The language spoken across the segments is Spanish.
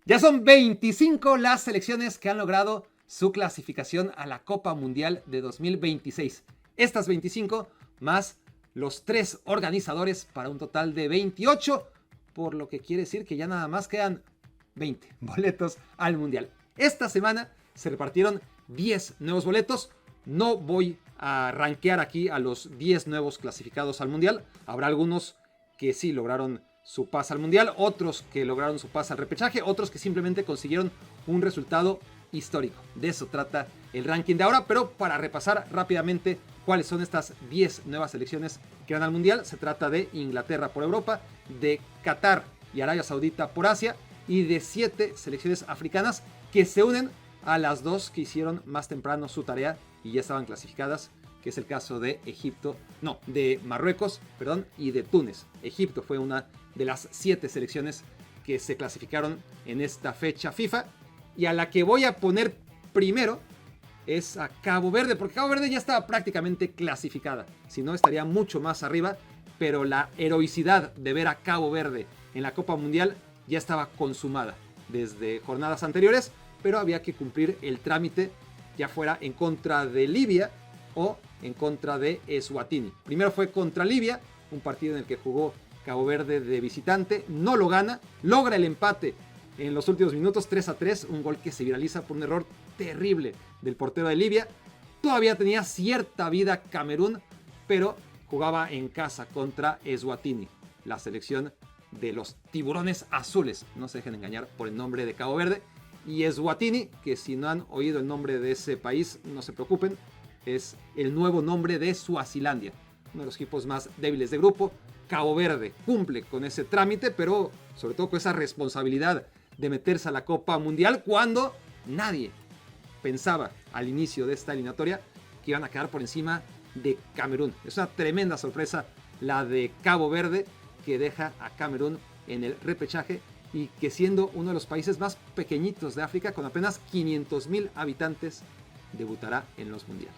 Ya son 25 las selecciones que han logrado su clasificación a la Copa Mundial de 2026. Estas 25 más los 3 organizadores para un total de 28, por lo que quiere decir que ya nada más quedan 20 boletos al Mundial. Esta semana se repartieron 10 nuevos boletos. No voy a rankear aquí a los 10 nuevos clasificados al Mundial. Habrá algunos que sí lograron su pase al Mundial, otros que lograron su pase al repechaje, otros que simplemente consiguieron un resultado histórico. De eso trata el ranking de ahora, pero para repasar rápidamente cuáles son estas 10 nuevas selecciones que van al Mundial, se trata de Inglaterra por Europa, de Qatar y Arabia Saudita por Asia, y de 7 selecciones africanas que se unen a las 2 que hicieron más temprano su tarea y ya estaban clasificadas, que es el caso de de Marruecos, y de Túnez. Egipto fue una de las 7 selecciones que se clasificaron en esta fecha FIFA, y a la que voy a poner primero es a Cabo Verde, porque Cabo Verde ya estaba prácticamente clasificada, si no estaría mucho más arriba, pero la heroicidad de ver a Cabo Verde en la Copa Mundial ya estaba consumada desde jornadas anteriores, pero había que cumplir el trámite, ya fuera en contra de Libia o en contra de Eswatini. Primero fue contra Libia, un partido en el que jugó Cabo Verde de visitante, no lo gana, logra el empate en los últimos minutos, 3-3, un gol que se viraliza por un error terrible del portero de Libia. Todavía tenía cierta vida Camerún, pero jugaba en casa contra Eswatini, la selección de los tiburones azules. No se dejen engañar por el nombre de Cabo Verde. Y Eswatini, que si no han oído el nombre de ese país, no se preocupen, es el nuevo nombre de Suazilandia, uno de los equipos más débiles de grupo. Cabo Verde cumple con ese trámite, pero sobre todo con esa responsabilidad de meterse a la Copa Mundial cuando nadie pensaba al inicio de esta eliminatoria que iban a quedar por encima de Camerún. Es una tremenda sorpresa la de Cabo Verde, que deja a Camerún en el repechaje y que, siendo uno de los países más pequeñitos de África, con apenas 500,000 habitantes, debutará en los mundiales.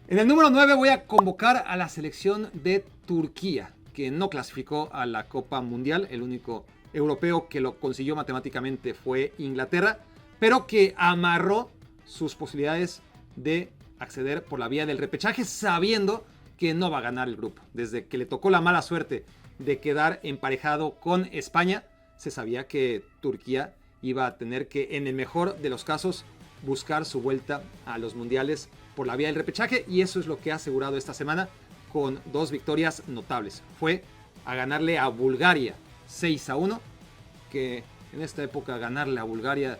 En el número 9 voy a convocar a la selección de Turquía, que no clasificó a la Copa Mundial. El único europeo que lo consiguió matemáticamente fue Inglaterra, pero que amarró sus posibilidades de acceder por la vía del repechaje, sabiendo que no va a ganar el grupo. Desde que le tocó la mala suerte de quedar emparejado con España, se sabía que Turquía iba a tener que, en el mejor de los casos, buscar su vuelta a los mundiales por la vía del repechaje, y eso es lo que ha asegurado esta semana con 2 victorias notables. Fue a ganarle a Bulgaria 6-1, que en esta época ganarle a Bulgaria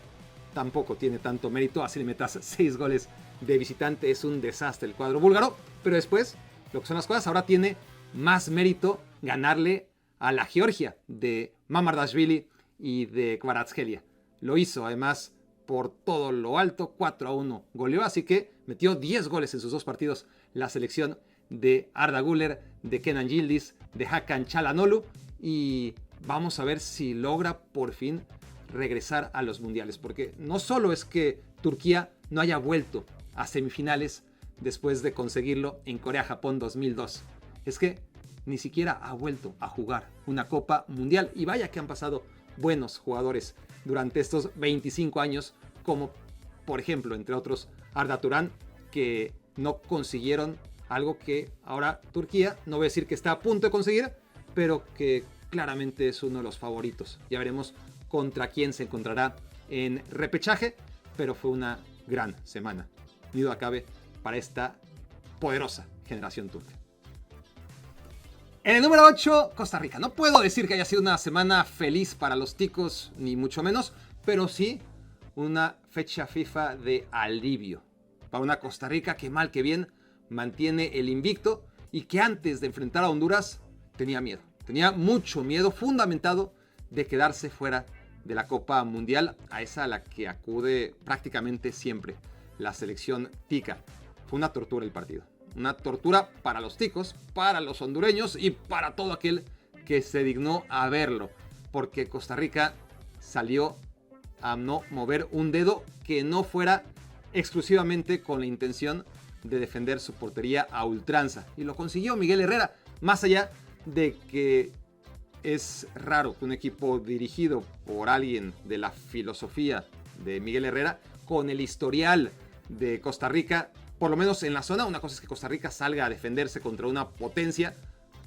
tampoco tiene tanto mérito, así le metas 6 goles de visitante, es un desastre el cuadro búlgaro, pero después, lo que son las cosas, ahora tiene más mérito ganarle a la Georgia de Mamardashvili y de Kvaratskhelia. Lo hizo además por todo lo alto, 4-1 goleó, así que metió 10 goles en sus 2 partidos la selección de Arda Güler, de Kenan Yildiz, de Hakan Çalhanoğlu, y vamos a ver si logra por fin regresar a los mundiales, porque no solo es que Turquía no haya vuelto a semifinales después de conseguirlo en Corea-Japón 2002, es que ni siquiera ha vuelto a jugar una Copa Mundial, y vaya que han pasado buenos jugadores durante estos 25 años, como por ejemplo, entre otros, Arda Turan, que no consiguieron algo que ahora Turquía, no voy a decir que está a punto de conseguir, pero que claramente es uno de los favoritos. Ya veremos contra quién se encontrará en repechaje, pero fue una gran semana, ni duda cabe, para esta poderosa generación turca. En el número 8, Costa Rica. No puedo decir que haya sido una semana feliz para los ticos, ni mucho menos, pero sí una fecha FIFA de alivio para una Costa Rica que, mal que bien, mantiene el invicto y que antes de enfrentar a Honduras tenía miedo. Tenía mucho miedo, fundamentado, de quedarse fuera de la Copa Mundial, a esa a la que acude prácticamente siempre la selección tica. Fue una tortura el partido. Una tortura para los ticos, para los hondureños y para todo aquel que se dignó a verlo. Porque Costa Rica salió a no mover un dedo que no fuera exclusivamente con la intención de defender su portería a ultranza. Y lo consiguió Miguel Herrera. Más allá de que es raro que un equipo dirigido por alguien de la filosofía de Miguel Herrera, con el historial de Costa Rica, por lo menos en la zona, una cosa es que Costa Rica salga a defenderse contra una potencia,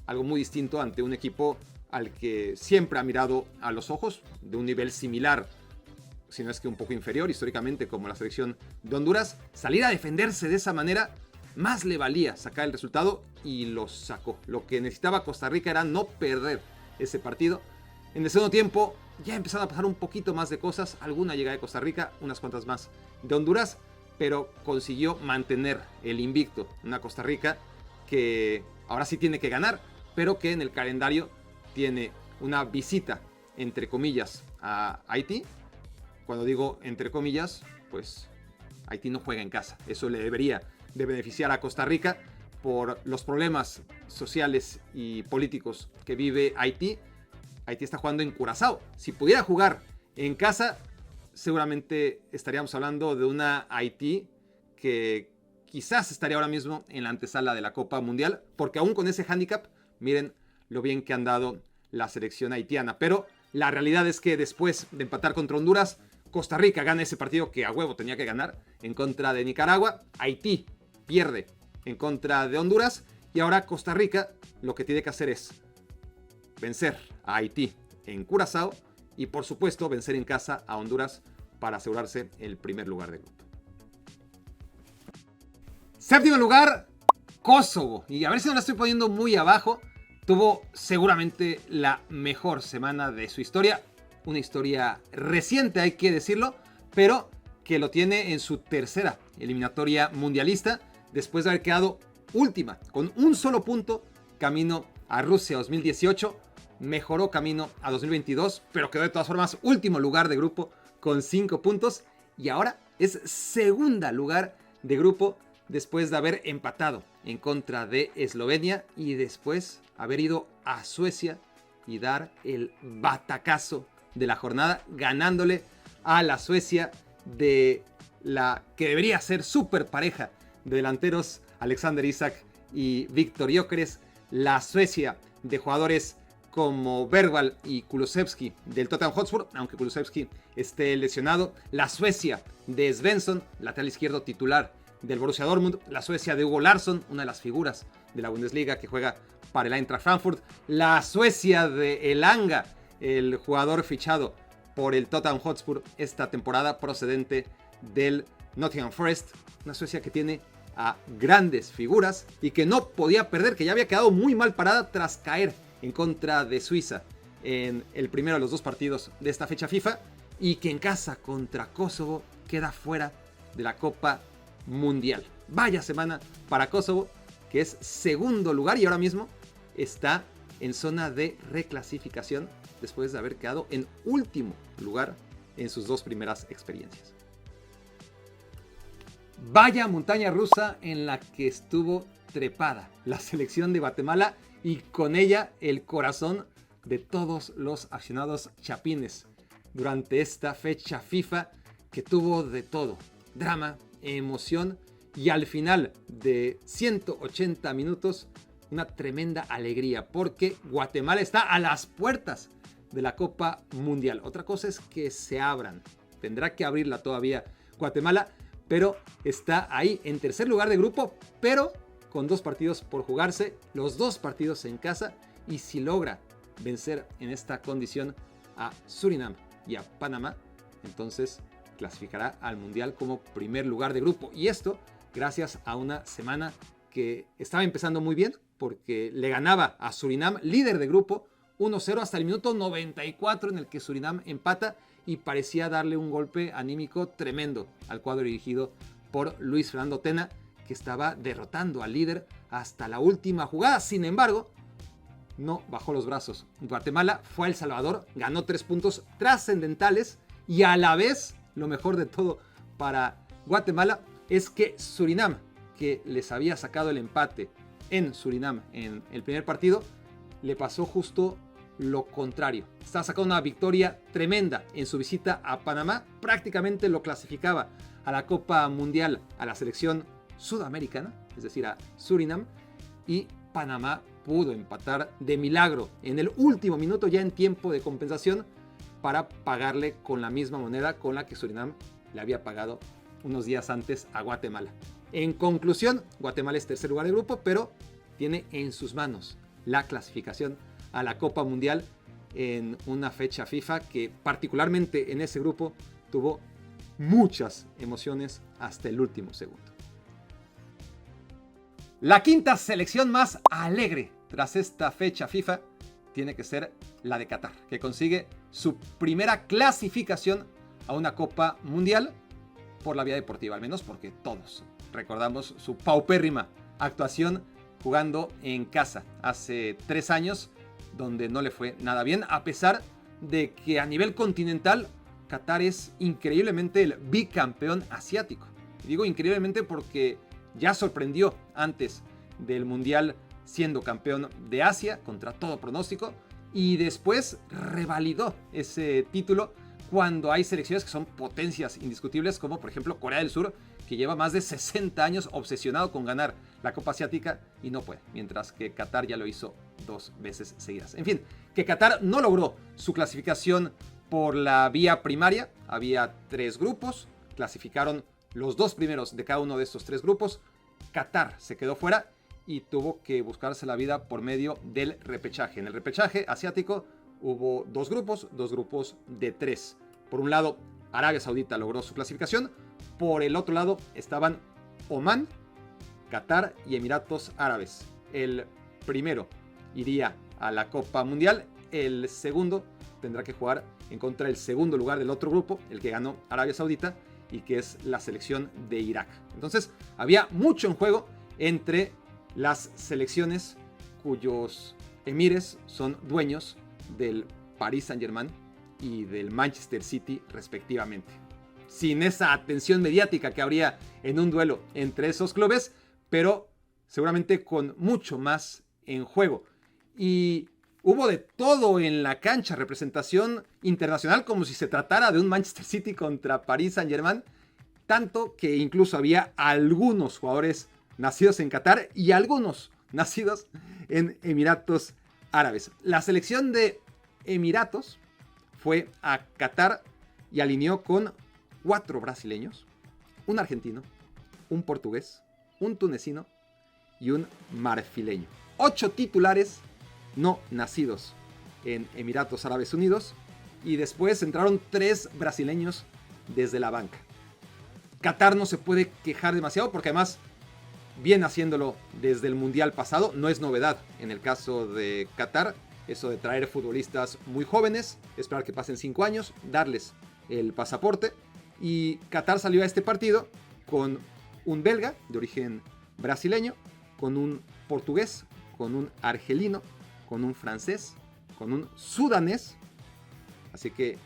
algo muy distinto ante un equipo al que siempre ha mirado a los ojos, de un nivel similar, si no es que un poco inferior históricamente, como la selección de Honduras. Salir a defenderse de esa manera, más le valía sacar el resultado, y lo sacó. Lo que necesitaba Costa Rica era no perder ese partido. En el segundo tiempo ya empezaron a pasar un poquito más de cosas, alguna llegada de Costa Rica, unas cuantas más de Honduras, pero consiguió mantener el invicto. Una Costa Rica que ahora sí tiene que ganar, pero que en el calendario tiene una visita, entre comillas, a Haití. Cuando digo entre comillas, pues Haití no juega en casa. Eso le debería de beneficiar a Costa Rica por los problemas sociales y políticos que vive Haití. Haití está jugando en Curazao. Si pudiera jugar en casa, seguramente estaríamos hablando de una Haití que quizás estaría ahora mismo en la antesala de la Copa Mundial, porque aún con ese hándicap, miren lo bien que han dado la selección haitiana. Pero la realidad es que después de empatar contra Honduras, Costa Rica gana ese partido que a huevo tenía que ganar en contra de Nicaragua. Haití pierde en contra de Honduras, y ahora Costa Rica lo que tiene que hacer es vencer a Haití en Curazao y, por supuesto, vencer en casa a Honduras para asegurarse el primer lugar de grupo. Séptimo lugar, Kosovo. Y a ver si no la estoy poniendo muy abajo. Tuvo seguramente la mejor semana de su historia. Una historia reciente, hay que decirlo, pero que lo tiene en su tercera eliminatoria mundialista, después de haber quedado última, con un solo punto, camino a Rusia 2018. Mejoró camino a 2022, pero quedó de todas formas último lugar de grupo con 5 puntos. Y ahora es segunda lugar de grupo después de haber empatado en contra de Eslovenia y después haber ido a Suecia y dar el batacazo de la jornada, ganándole a la Suecia de la que debería ser súper pareja de delanteros, Alexander Isak y Viktor Gyökeres. La Suecia de jugadores como Bergvall y Kulusevski del Tottenham Hotspur, aunque Kulusevski esté lesionado. La Suecia de Svensson, lateral izquierdo titular del Borussia Dortmund. La Suecia de Hugo Larsson, una de las figuras de la Bundesliga que juega para el Eintracht Frankfurt. La Suecia de Elanga, el jugador fichado por el Tottenham Hotspur esta temporada, procedente del Nottingham Forest. Una Suecia que tiene a grandes figuras y que no podía perder, que ya había quedado muy mal parada tras caer en contra de Suiza en el primero de los dos partidos de esta fecha FIFA, y que en casa contra Kosovo queda fuera de la Copa Mundial. Vaya semana para Kosovo, que es segundo lugar y ahora mismo está en zona de reclasificación después de haber quedado en último lugar en sus dos primeras experiencias. Vaya montaña rusa en la que estuvo trepada la selección de Guatemala, y con ella el corazón de todos los aficionados chapines durante esta fecha FIFA, que tuvo de todo: drama, emoción y al final de 180 minutos una tremenda alegría, porque Guatemala está a las puertas de la Copa Mundial. Otra cosa es que se abran, tendrá que abrirla todavía Guatemala, pero está ahí en tercer lugar de grupo, pero con 2 partidos por jugarse, los 2 partidos en casa, y si logra vencer en esta condición a Surinam y a Panamá, entonces clasificará al Mundial como primer lugar de grupo. Y esto gracias a una semana que estaba empezando muy bien, porque le ganaba a Surinam, líder de grupo, 1-0 hasta el minuto 94, en el que Surinam empata y parecía darle un golpe anímico tremendo al cuadro dirigido por Luis Fernando Tena, que estaba derrotando al líder hasta la última jugada. Sin embargo, no bajó los brazos. Guatemala fue a El Salvador, ganó 3 puntos trascendentales, y a la vez, lo mejor de todo para Guatemala es que Surinam, que les había sacado el empate en Surinam en el primer partido, le pasó justo lo contrario. Estaba sacando una victoria tremenda en su visita a Panamá. Prácticamente lo clasificaba a la Copa Mundial a la selección sudamericana, es decir, a Surinam, y Panamá pudo empatar de milagro en el último minuto, ya en tiempo de compensación, para pagarle con la misma moneda con la que Surinam le había pagado unos días antes a Guatemala. En conclusión, Guatemala es tercer lugar de grupo, pero tiene en sus manos la clasificación a la Copa Mundial en una fecha FIFA que particularmente en ese grupo tuvo muchas emociones hasta el último segundo. La quinta selección más alegre tras esta fecha FIFA tiene que ser la de Qatar, que consigue su primera clasificación a una Copa Mundial por la vía deportiva, al menos porque todos recordamos su paupérrima actuación jugando en casa hace 3 años, donde no le fue nada bien, a pesar de que a nivel continental Qatar es increíblemente el bicampeón asiático. Digo increíblemente porque ya sorprendió antes del Mundial siendo campeón de Asia contra todo pronóstico y después revalidó ese título cuando hay selecciones que son potencias indiscutibles, como por ejemplo Corea del Sur, que lleva más de 60 años obsesionado con ganar la Copa Asiática y no puede, mientras que Qatar ya lo hizo 2 veces seguidas. En fin, que Qatar no logró su clasificación por la vía primaria. Había 3 grupos, clasificaron los 2 primeros de cada uno de estos 3 grupos. Qatar se quedó fuera y tuvo que buscarse la vida por medio del repechaje. En el repechaje asiático hubo 2 grupos de 3. Por un lado, Arabia Saudita logró su clasificación. Por el otro lado estaban Omán, Qatar y Emiratos Árabes. El primero iría a la Copa Mundial. El segundo tendrá que jugar en contra del segundo lugar del otro grupo, el que ganó Arabia Saudita, y que es la selección de Irak. Entonces había mucho en juego entre las selecciones cuyos emires son dueños del Paris Saint-Germain y del Manchester City respectivamente. Sin esa atención mediática que habría en un duelo entre esos clubes, pero seguramente con mucho más en juego. Y hubo de todo en la cancha, representación internacional como si se tratara de un Manchester City contra Paris Saint-Germain, tanto que incluso había algunos jugadores nacidos en Qatar y algunos nacidos en Emiratos Árabes. La selección de Emiratos fue a Qatar y alineó con 4 brasileños, un argentino, un portugués, un tunecino y un marfileño. 8 titulares no nacidos en Emiratos Árabes Unidos y después entraron 3 brasileños desde la banca. Qatar no se puede quejar demasiado porque además viene haciéndolo desde el Mundial pasado. No es novedad en el caso de Qatar eso de traer futbolistas muy jóvenes, esperar que pasen 5 años, darles el pasaporte. Y Qatar salió a este partido con un belga de origen brasileño, con un portugués, con un argelino, con un francés, con un sudanés. Así que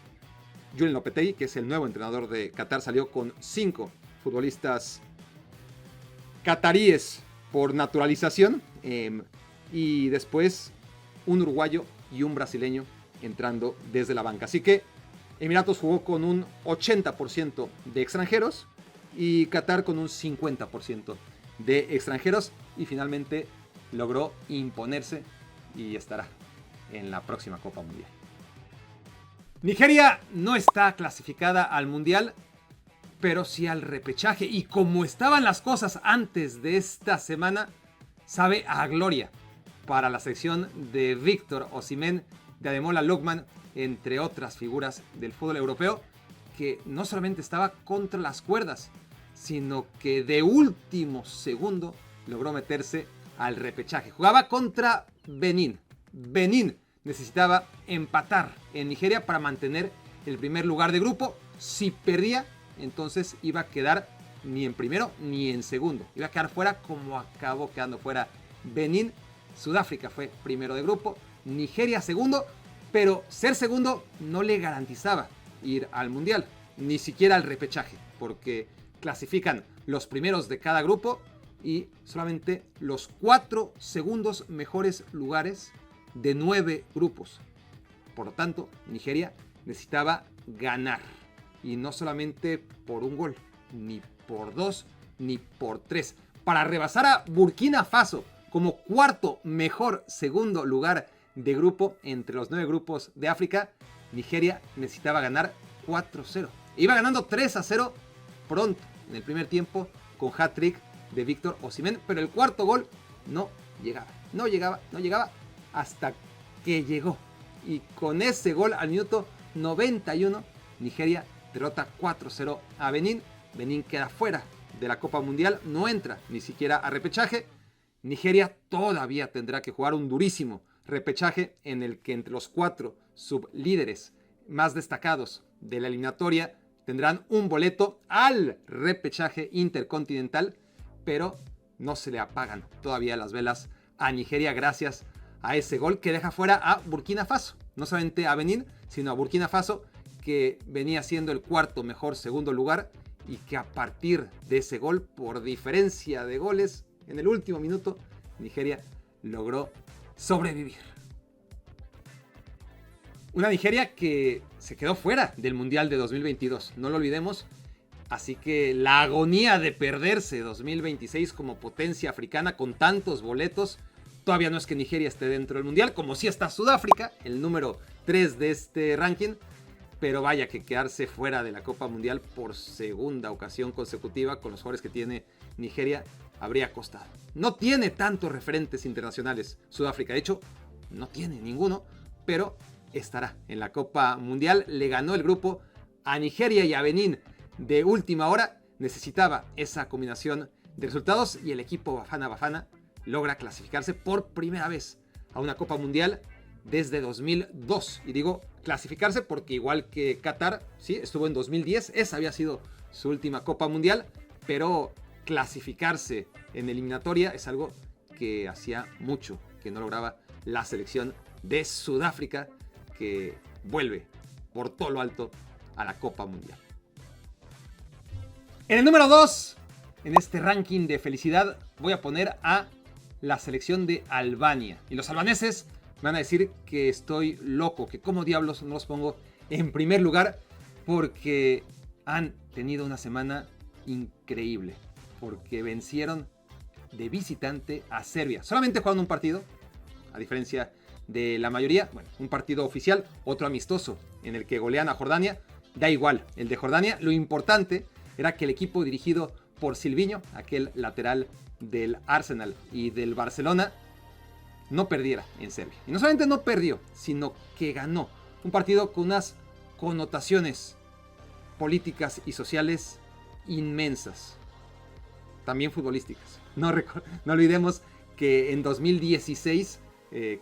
Julen Lopetegui, que es el nuevo entrenador de Qatar, salió con 5 futbolistas cataríes por naturalización. Y después un uruguayo y un brasileño entrando desde la banca. Así que Emiratos jugó con un 80% de extranjeros y Qatar con un 50% de extranjeros. Y finalmente logró imponerse y estará en la próxima Copa Mundial. Nigeria no está clasificada al Mundial, pero sí al repechaje. Y como estaban las cosas antes de esta semana, sabe a gloria para la sección de Víctor Osimhen, de Ademola Lookman, entre otras figuras del fútbol europeo, que no solamente estaba contra las cuerdas, sino que de último segundo logró meterse al repechaje. Jugaba contra Benín. Benín necesitaba empatar en Nigeria para mantener el primer lugar de grupo. Si perdía, entonces iba a quedar ni en primero ni en segundo. Iba a quedar fuera como acabó quedando fuera Benín. Sudáfrica fue primero de grupo, Nigeria segundo, pero ser segundo no le garantizaba ir al Mundial, ni siquiera al repechaje, porque clasifican los primeros de cada grupo y solamente los 4 segundos mejores lugares de 9 grupos. Por lo tanto, Nigeria necesitaba ganar, y no solamente por un gol, ni por 2, ni por 3, para rebasar a Burkina Faso como cuarto mejor segundo lugar de grupo entre los 9 grupos de África. Nigeria necesitaba ganar 4-0. Iba ganando 3-0 pronto en el primer tiempo con hat-trick de Víctor Osimhen, pero el cuarto gol no llegaba hasta que llegó. Y con ese gol al minuto 91, Nigeria derrota 4-0 a Benín. Benín queda fuera de la Copa Mundial, no entra ni siquiera a repechaje. Nigeria todavía tendrá que jugar un durísimo repechaje en el que entre los 4 sublíderes más destacados de la eliminatoria tendrán un boleto al repechaje intercontinental, pero no se le apagan todavía las velas a Nigeria gracias a ese gol que deja fuera a Burkina Faso. No solamente a Benín, sino a Burkina Faso, que venía siendo el cuarto mejor segundo lugar y que a partir de ese gol, por diferencia de goles, en el último minuto, Nigeria logró sobrevivir. Una Nigeria que se quedó fuera del Mundial de 2022, no lo olvidemos. Así que la agonía de perderse 2026 como potencia africana con tantos boletos, todavía no es que Nigeria esté dentro del Mundial, como sí está Sudáfrica, el número 3 de este ranking. Pero vaya que quedarse fuera de la Copa Mundial por segunda ocasión consecutiva con los jugadores que tiene Nigeria habría costado. No tiene tantos referentes internacionales Sudáfrica, de hecho no tiene ninguno, pero estará en la Copa Mundial. Le ganó el grupo a Nigeria y a Benín de última hora. Necesitaba esa combinación de resultados y el equipo Bafana Bafana logra clasificarse por primera vez a una Copa Mundial desde 2002. Y digo clasificarse porque igual que Qatar, sí, estuvo en 2010, esa había sido su última Copa Mundial, pero clasificarse en eliminatoria es algo que hacía mucho que no lograba la selección de Sudáfrica, que vuelve por todo lo alto a la Copa Mundial. En el número 2, en este ranking de felicidad, voy a poner a la selección de Albania. Y los albaneses me van a decir que estoy loco, que como diablos no los pongo en primer lugar, porque han tenido una semana increíble, porque vencieron de visitante a Serbia. Solamente jugaron un partido, a diferencia de la mayoría. Bueno, un partido oficial, otro amistoso, en el que golean a Jordania. Da igual, el de Jordania. Lo importante era que el equipo dirigido por Silvinho, aquel lateral del Arsenal y del Barcelona, no perdiera en Serbia. Y no solamente no perdió, sino que ganó. Un partido con unas connotaciones políticas y sociales inmensas. También futbolísticas. No olvidemos que en 2016,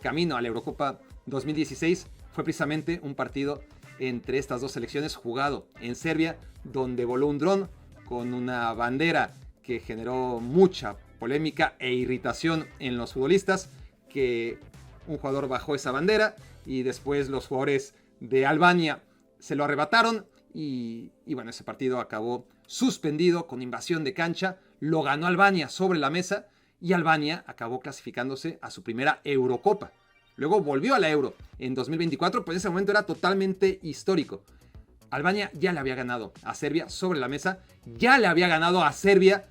camino a la Eurocopa 2016, fue precisamente un partido entre estas dos selecciones jugado en Serbia, donde voló un dron con una bandera que generó mucha polémica e irritación en los futbolistas, que un jugador bajó esa bandera y después los jugadores de Albania se lo arrebataron y bueno, ese partido acabó suspendido con invasión de cancha. Lo ganó Albania sobre la mesa y Albania acabó clasificándose a su primera Eurocopa. Luego volvió a la Euro en 2024, pues en ese momento era totalmente histórico. Albania ya le había ganado a Serbia sobre la mesa, ya le había ganado a Serbia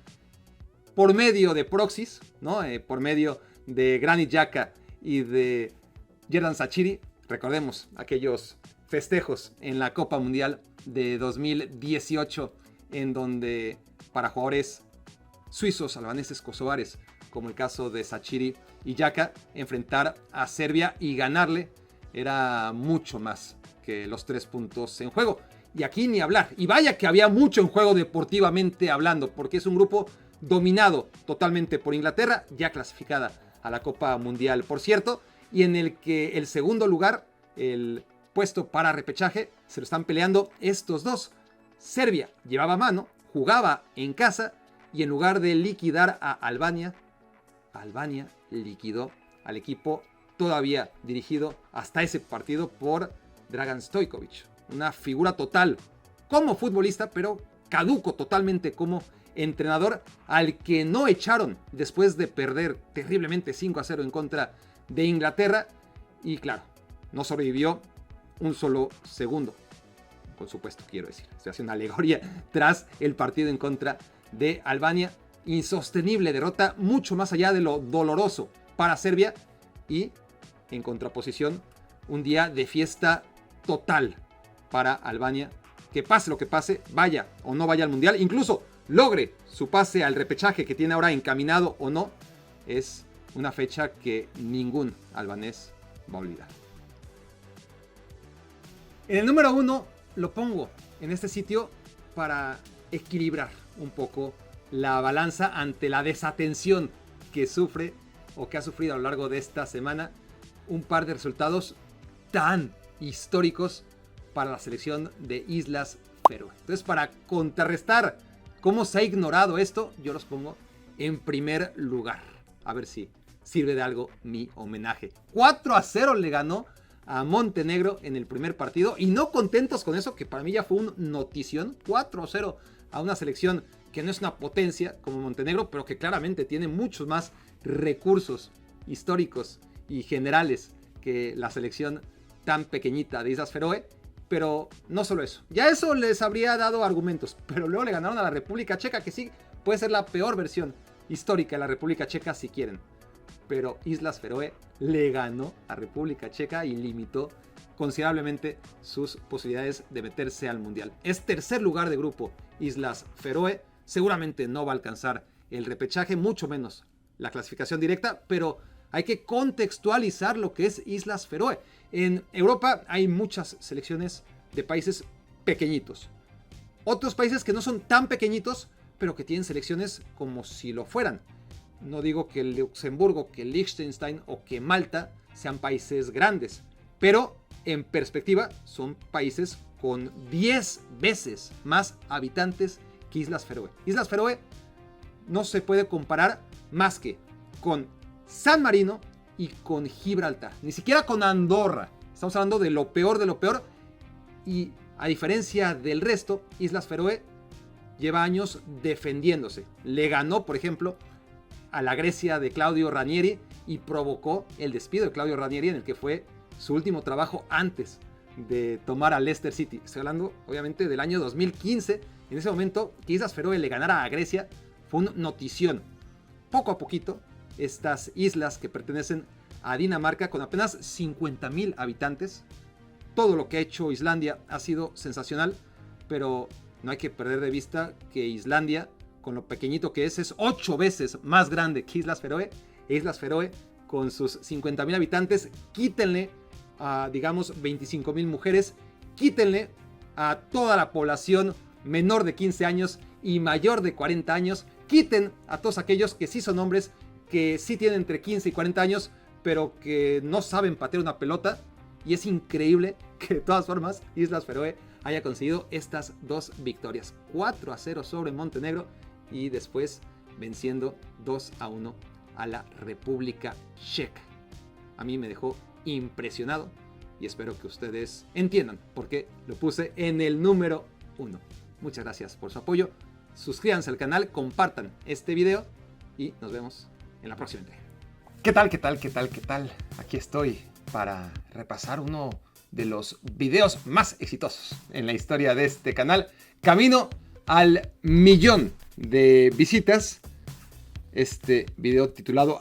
por medio de proxies, ¿no? Por medio de Granit Xhaka y de Xherdan Shaqiri. Recordemos aquellos festejos en la Copa Mundial de 2018, en donde para jugadores suizos, albaneses, kosovares, como el caso de Shaqiri y Xhaka, enfrentar a Serbia y ganarle era mucho más que los 3 puntos en juego. Y aquí ni hablar. Y vaya que había mucho en juego deportivamente hablando, porque es un grupo dominado totalmente por Inglaterra, ya clasificada a la Copa Mundial, por cierto, y en el que el segundo lugar, el puesto para repechaje, se lo están peleando estos dos. Serbia llevaba mano, jugaba en casa, y en lugar de liquidar a Albania, Albania liquidó al equipo todavía dirigido hasta ese partido por Dragan Stojkovic. Una figura total como futbolista, pero caduco totalmente como entrenador, al que no echaron después de perder terriblemente 5-0 en contra de Inglaterra. Y claro, no sobrevivió un solo segundo. Por supuesto, quiero decir, se hace una alegoría tras el partido en contra de Albania. insostenible derrota, mucho más allá de lo doloroso para Serbia, y en contraposición, un día de fiesta total para Albania, que pase lo que pase, vaya o no vaya al Mundial, incluso logre su pase al repechaje que tiene ahora encaminado o no, es una fecha que ningún albanés va a olvidar. En el número 1 lo pongo en este sitio para equilibrar un poco la balanza ante la desatención que sufre o que ha sufrido a lo largo de esta semana un par de resultados tan históricos para la selección de Islas Feroe. Entonces, para contrarrestar cómo se ha ignorado esto, yo los pongo en primer lugar. A ver si sirve de algo mi homenaje. 4-0 le ganó a Montenegro en el primer partido, y no contentos con eso, que para mí ya fue un notición. 4-0 a una selección que no es una potencia como Montenegro, pero que claramente tiene muchos más recursos históricos y generales que la selección tan pequeñita de Islas Feroe. Pero no solo eso, ya eso les habría dado argumentos, pero luego le ganaron a la República Checa, que sí puede ser la peor versión histórica de la República Checa si quieren, pero Islas Feroe le ganó a República Checa y limitó considerablemente sus posibilidades de meterse al Mundial. Es tercer lugar de grupo Islas Feroe, seguramente no va a alcanzar el repechaje, mucho menos la clasificación directa, pero hay que contextualizar lo que es Islas Feroe. En Europa hay muchas selecciones de países pequeñitos. Otros países que no son tan pequeñitos, pero que tienen selecciones como si lo fueran. No digo que Luxemburgo, que Liechtenstein o que Malta sean países grandes, pero en perspectiva son países con 10 veces más habitantes que Islas Feroe. Islas Feroe no se puede comparar más que con San Marino y con Gibraltar, ni siquiera con Andorra. Estamos hablando de lo peor de lo peor, y a diferencia del resto, Islas Feroe lleva años defendiéndose. Le ganó, por ejemplo, a la Grecia de Claudio Ranieri y provocó el despido de Claudio Ranieri, en el que fue su último trabajo antes de tomar a Leicester City. Estoy hablando, obviamente, del año 2015. En ese momento, que Islas Feroe le ganara a Grecia fue una notición. Poco a poquito, estas islas que pertenecen a Dinamarca, con apenas 50,000 habitantes, todo lo que ha hecho Islandia ha sido sensacional, pero no hay que perder de vista que Islandia, con lo pequeñito que es 8 veces más grande que Islas Feroe. E Islas Feroe, con sus 50,000 habitantes, quítenle a, digamos, 25,000 mujeres, quítenle a toda la población menor de 15 años y mayor de 40 años, quiten a todos aquellos que sí son hombres, que sí tienen entre 15 y 40 años, pero que no saben patear una pelota. Y es increíble que de todas formas Islas Feroe haya conseguido estas dos victorias. 4-0 sobre Montenegro y después venciendo 2-1 a la República Checa. A mí me dejó impresionado y espero que ustedes entiendan por qué lo puse en el número 1. Muchas gracias por su apoyo. Suscríbanse al canal, compartan este video y nos vemos en la próxima entrega. ¿Qué tal? ¿Qué tal? ¿Qué tal? ¿Qué tal? Aquí estoy para repasar uno de los videos más exitosos en la historia de este canal. Camino al 1,000,000 de visitas. Este video titulado